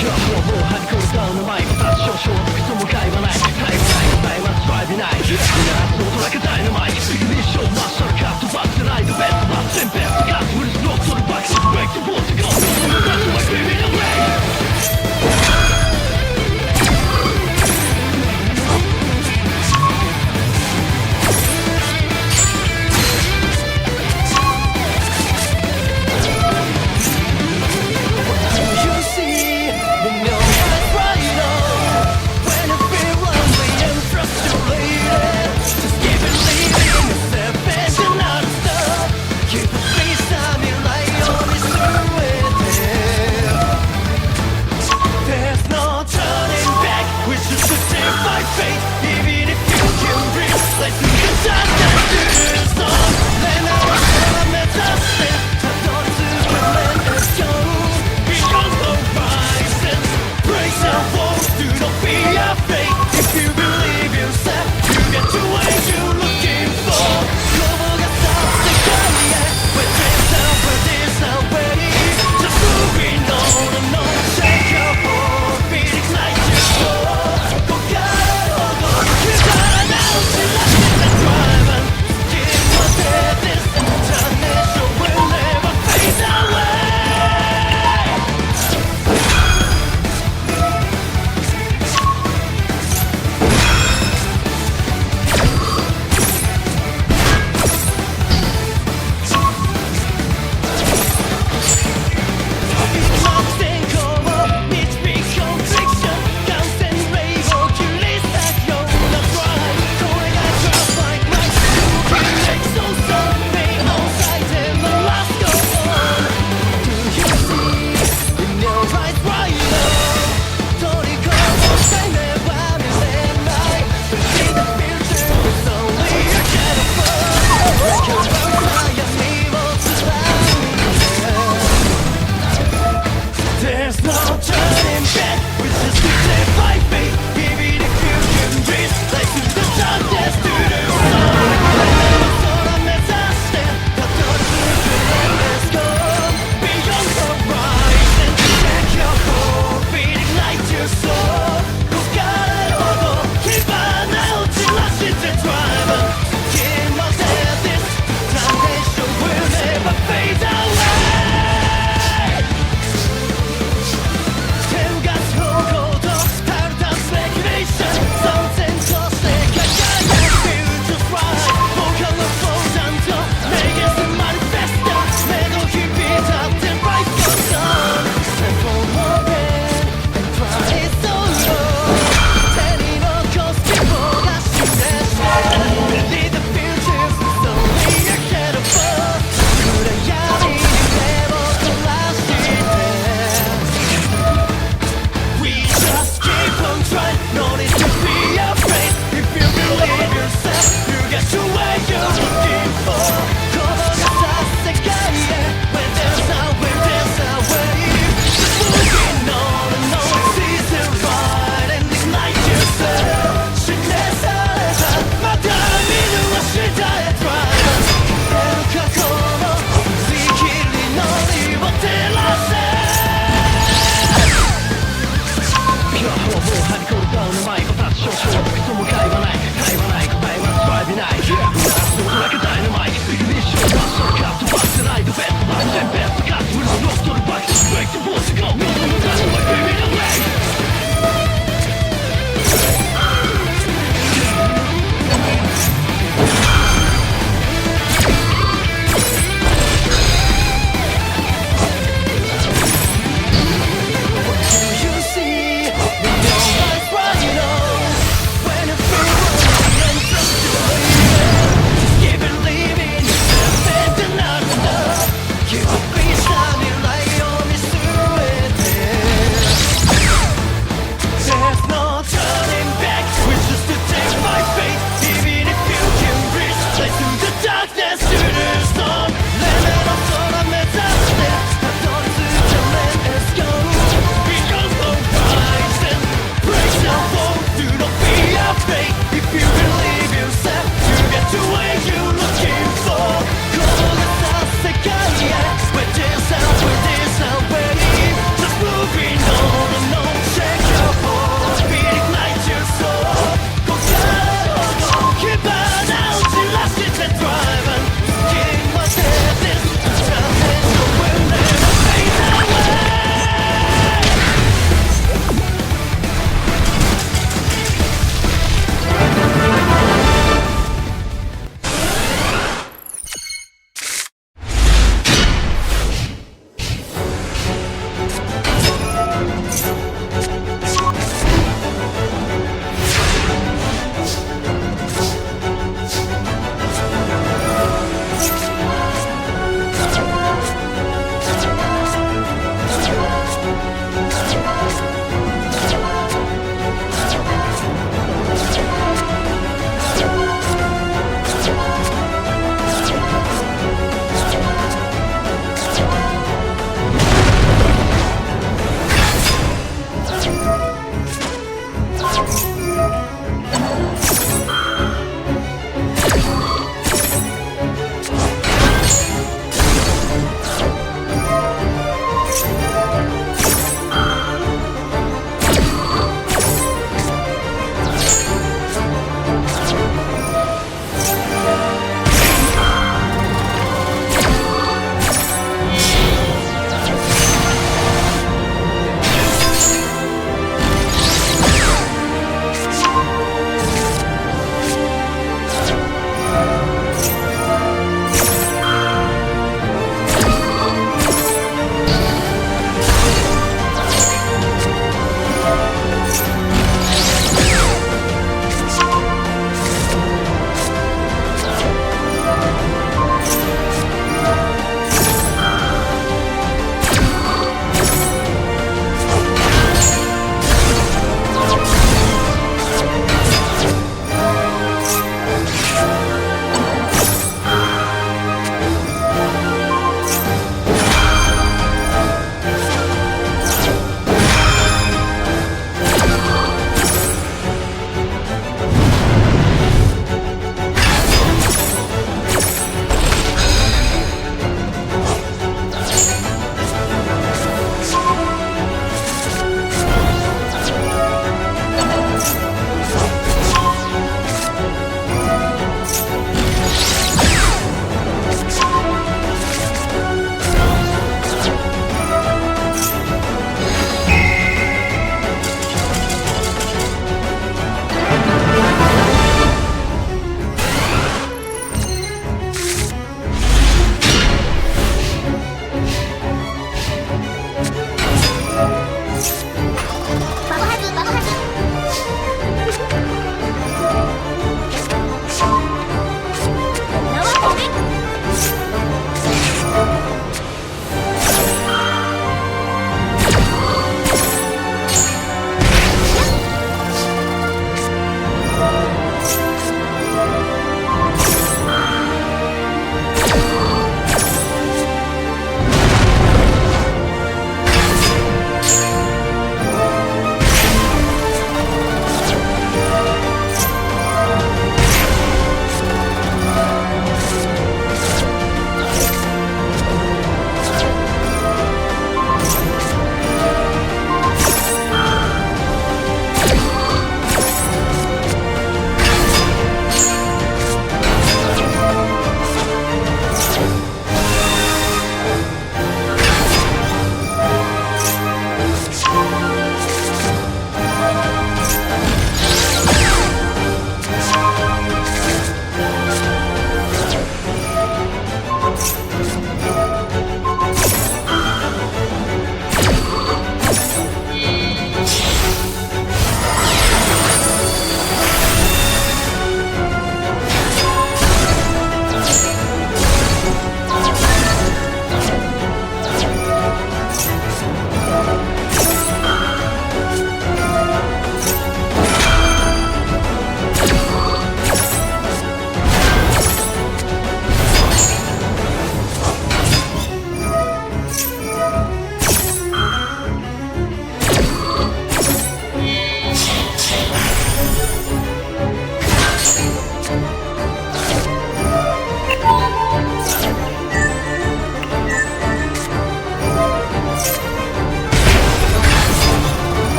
今日はもうはじこるダウンの前2つ少々のクソも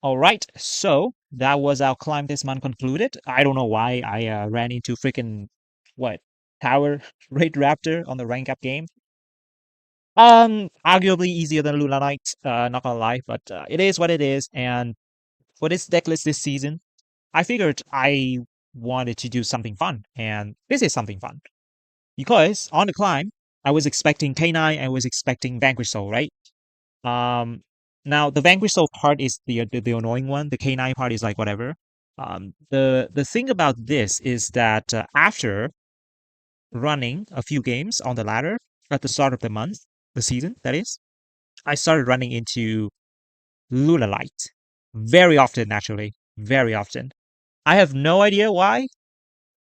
All right, so that was our climb this month concluded. I don't know why I ran into freaking what tower raid raptor on the rank up game. Arguably easier than Lunalight, not gonna lie, but it is what it is. And for this deck list this season, I figured I wanted to do something fun, and this is something fun because on the climb I was expecting K9, I was expecting Vanquish Soul, right? Um, Now the Vanquish Soul part is the annoying one. The K9 part is like whatever. The thing about this is that after running a few games on the ladder at the start of the month, the season that is, I started running into Lunalight very often. Actually, very often. I have no idea why.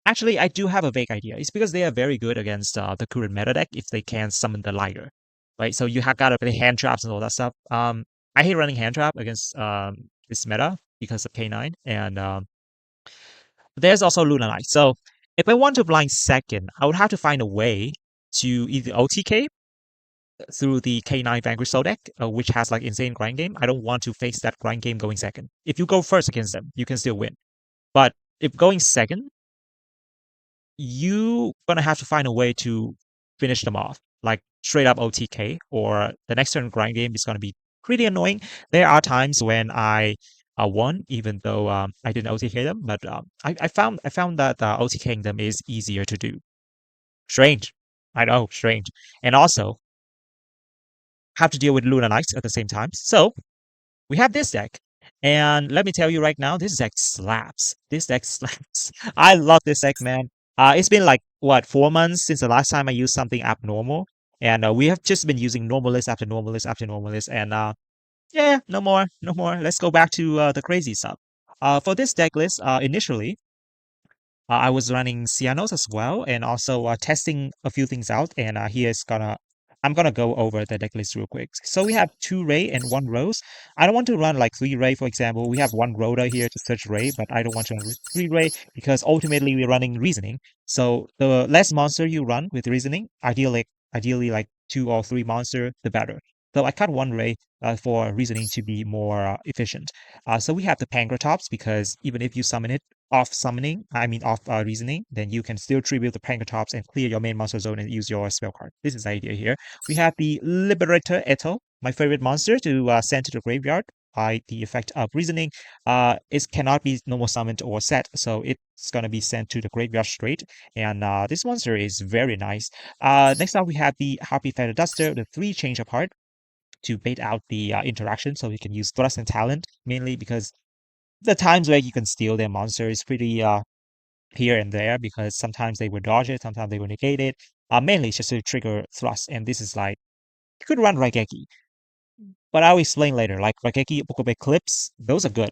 Actually, I do have a vague idea. It's because they are very good against the current meta deck if they can summon the lighter, right? So you have got to play hand traps and all that stuff. I hate running hand trap against this meta because of K9, and there's also Luna Knight. So if I want to blind second, I would have to find a way to either OTK through the K9 Vanquish Soul deck, which has like insane grind game. I don't want to face that grind game going second. If you go first against them, you can still win. But if going second, you gonna have to find a way to finish them off, like straight up OTK, or the next turn grind game is gonna be pretty annoying. There are times when I won, even though I didn't OTK them, but I found that OTKing them is easier to do. Strange, I know, strange, and also have to deal with Luna Knights at the same time. So we have this deck. And let me tell you right now, this deck slaps. This deck slaps. I love this deck, man. It's been like, what, 4 months since the last time I used something abnormal. And we have just been using normalist after normalist after normalist. And yeah, no more, no more. Let's go back to the crazy stuff. For this deck list, initially, I was running Cyanos as well, and also testing a few things out. And I'm gonna go over the deck list real quick. So we have 2 Ray and 1 Rose. I don't want to run like 3 Ray, for example. We have 1 Rhoda here to search Ray, but I don't want to run 3 Ray because ultimately we're running Reasoning. So the less monster you run with Reasoning, ideally like 2 or 3 monster, the better. So I cut 1 Ray for Reasoning to be more efficient. So we have the Pankratops because even if you summon it off summoning, I mean off reasoning, then you can still tribute the Pankratops and clear your main monster zone and use your spell card. This is the idea here. We have the Liberator Eto, my favorite monster, to send to the graveyard by the effect of reasoning. It cannot be normal summoned or set, so it's gonna be sent to the graveyard straight. And this monster is very nice. Next up, we have the Harpy Feather Duster, the 3 change apart to bait out the interaction, so we can use Thrust and Talent mainly because the times where you can steal their monster is pretty here and there because sometimes they will dodge it, sometimes they will negate it. Mainly it's just to trigger thrust, and this is like you could run Raigeki, but I'll explain later. Like Raigeki, Bokobe Clips, those are good,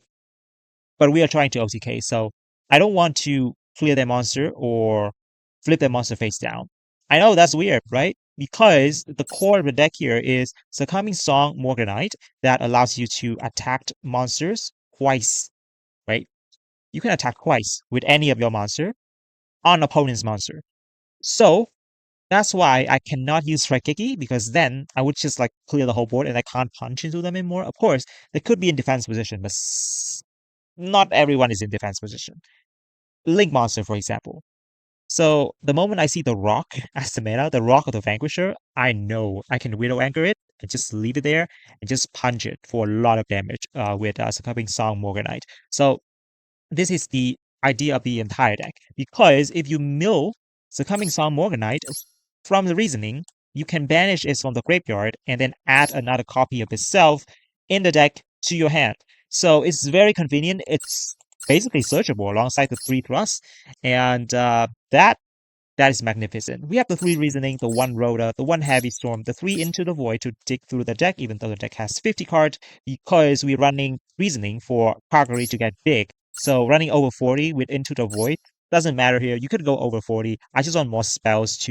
but we are trying to OTK, so I don't want to clear their monster or flip their monster face down. I know that's weird, right? Because the core of the deck here is Succumbing Song Morganite that allows you to attack monsters twice, right? You can attack twice with any of your monster on opponent's monster. So that's why I cannot use Raigeki because then I would just like clear the whole board and I can't punch into them anymore. Of course, they could be in defense position, but not everyone is in defense position. Link monster, for example. So the moment I see the rock as the meta, the rock of the Vanquisher, I know I can Widow Anchor it and just leave it there and just punch it for a lot of damage with Succumbing Song Morganite. So this is the idea of the entire deck. Because if you mill Succumbing Song Morganite from the reasoning, you can banish it from the graveyard and then add another copy of itself in the deck to your hand. So it's very convenient. It's basically searchable alongside the 3 thrusts, and that is magnificent. We have the 3 reasoning, the 1 Rhoda, the 1 heavy storm, the 3 into the void to dig through the deck, even though the deck has 50 cards, because we're running reasoning for Kagari to get big. So running over 40 with into the void doesn't matter here. You could go over 40. I just want more spells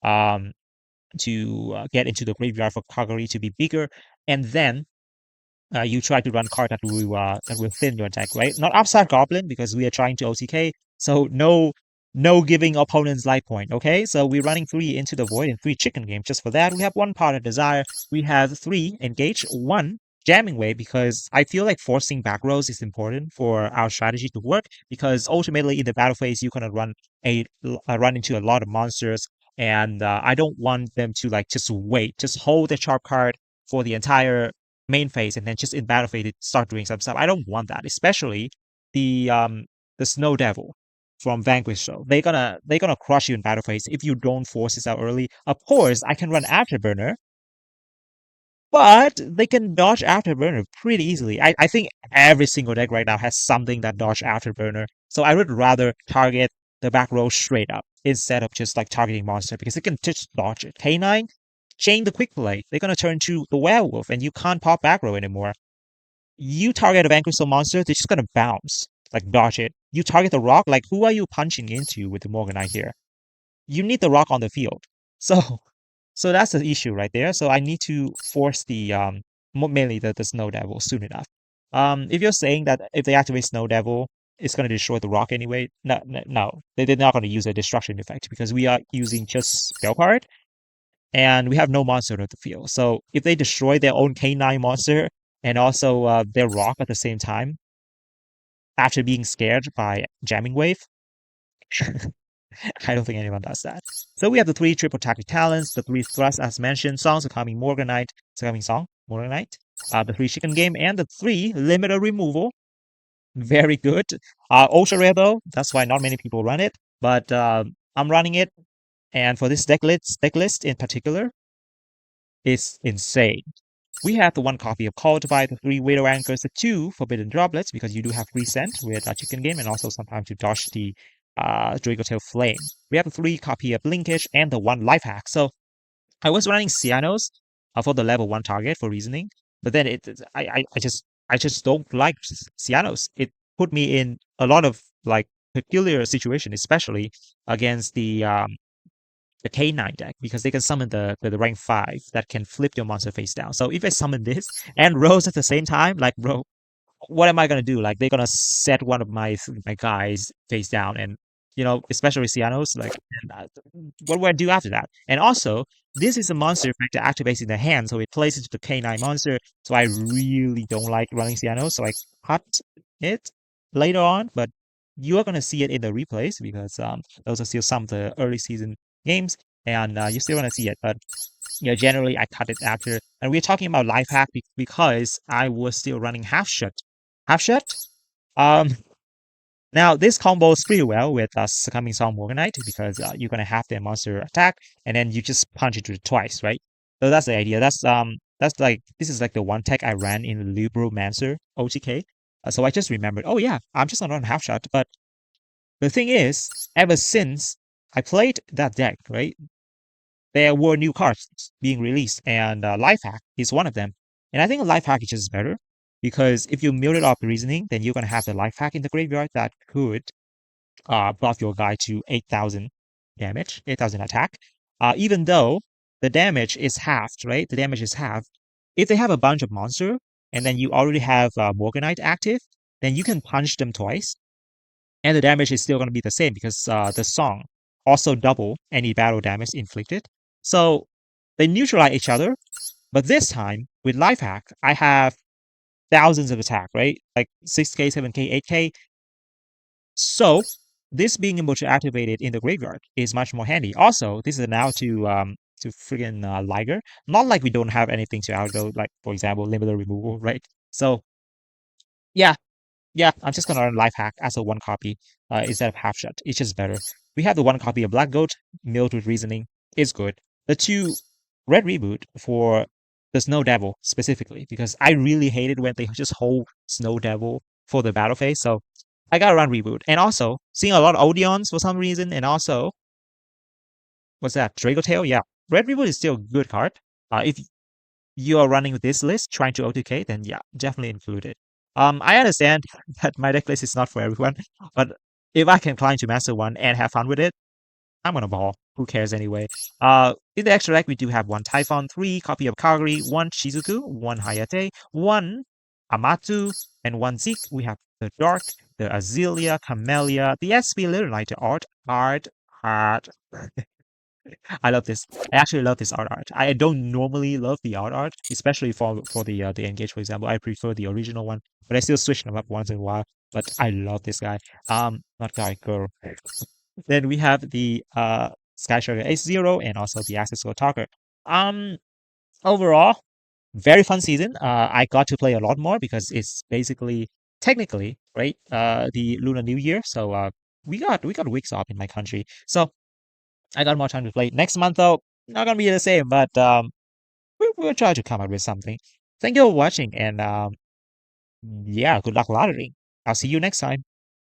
um get into the graveyard for Kagari to be bigger, and then you try to run card that will thin your deck, right? Not Upside Goblin because we are trying to OTK, so no giving opponents life point. Okay, so we're running 3 into the void and 3 chicken game. Just for that, we have 1 Pot of Desire. We have 3 engage, 1 jamming wave because I feel like forcing back rows is important for our strategy to work because ultimately in the battle phase you're gonna run into a lot of monsters and I don't want them to like just wait, just hold the sharp card for the entire main phase and then just in battle phase start doing some stuff. I don't want that, especially the um the Snow Devil from Vanquish show. They're gonna crush you in battle phase if you don't force this out early. Of course, I can run Afterburner, but they can dodge Afterburner pretty easily. I think every single deck right now has something that dodge Afterburner. So I would rather target the back row straight up instead of just like targeting monster because it can just dodge it. K9, chain the quick play. They're gonna turn to the werewolf and you can't pop back row anymore. You target a vanquish monster, they're just gonna bounce, like dodge it. You target the rock, like who are you punching into with the Morganite here? You need the rock on the field. So so that's the issue right there. So I need to force the mainly the Snow Devil soon enough. If you're saying that if they activate Snow Devil, it's going to destroy the rock anyway. No, they're not going to use a destruction effect because we are using just spell card and we have no monster on the field. So if they destroy their own K9 monster and also their rock at the same time after being scared by jamming wave, I don't think anyone does that. So we have the three triple tactic talents, the three thrusts as mentioned, songs are coming Morganite, it's coming song, Morganite, the three chicken game, and the three limiter removal. Very good. Ultra rare though, that's why not many people run it, but I'm running it, and for this deck list in particular, it's insane. We have the one copy of Cultivate, the three Widow Anchors, the two Forbidden Droplets, because you do have Resent with a Chicken Game, and also sometimes to dodge the Dracotail Flame. We have the three copy of Linkage and the one Life Hack. So I was running Cyanos for the level 1 target for reasoning, but then I just don't like Cyanos. It put me in a lot of like peculiar situation, especially against the K9 deck because they can summon the rank 5 that can flip your monster face down. So if I summon this and Rose at the same time, like bro, what am I gonna do? Like they're gonna set one of my guys face down and especially Cyanos, like what do I do after that? And also, this is a monster effect that activates in the hand, so it plays into the K9 monster. So I really don't like running Cyanos, so I cut it later on, but you are gonna see it in the replays because those are still some of the early season games, and you still want to see it. But generally I cut it after. And we're talking about life hack because I was still running half shut. Half shut. Um, Now this combos pretty well with succumbing Song Morganite because you're gonna have the monster attack and then you just punch it twice, right? So that's the idea. That's like this is like the one tech I ran in Libromancer OTK. So I just remembered. Oh yeah, I'm just gonna run half shot. But the thing is, ever since I played that deck, right? There were new cards being released, and Life Hack is one of them. And I think Life Hack is just better because if you muted off the reasoning, then you're gonna have the Life Hack in the graveyard that could buff your guy to 8,000 damage, 8,000 attack. Even though the damage is halved, right? The damage is halved. If they have a bunch of monster and then you already have Morganite active, then you can punch them twice and the damage is still going to be the same because the song also double any battle damage inflicted. So they neutralize each other, but this time with Life Hack, I have thousands of attack, right? Like 6k, 7k, 8k. So this being able to activate it in the graveyard is much more handy. Also, this is now to friggin' Liger. Not like we don't have anything to outgo, like for example, limited removal, right? So yeah, yeah, I'm just gonna run Life Hack as a one copy instead of half shot. It's just better. We have the one copy of Black Goat, milled with reasoning, is good. The two Red Reboot for the Snow Devil specifically, because I really hated when they just hold Snow Devil for the battle phase. So I gotta run Reboot. And also, seeing a lot of Odeons for some reason, and also, what's that? Dracotail? Yeah. Red Reboot is still a good card. If you are running this list trying to OTK, then yeah, definitely include it. I understand that my deck list is not for everyone, but if I can climb to Master 1 and have fun with it, I'm gonna ball. Who cares anyway? In the extra deck, we do have one Typhon, 3 copy of Kagari, 1 Shizuku, 1 Hayate, 1 Amatu, and 1 Zeke. We have the Dark, the Azalea, Camellia, the SP Lunalight, the Art. I love this. I actually love this art. I don't normally love the art, especially for the engage, for example. I prefer the original one, but I still switch them up once in a while. But I love this guy. Not guy, girl. Then we have the Sky Sugar H0 and also the Access Go Talker. Um, Overall, very fun season. I got to play a lot more because it's basically technically right. The Lunar New Year, so we got weeks off in my country, so I got more time to play. Next month though, not gonna be the same, but we'll try to come up with something. Thank you for watching, and yeah, good luck lottery. I'll see you next time.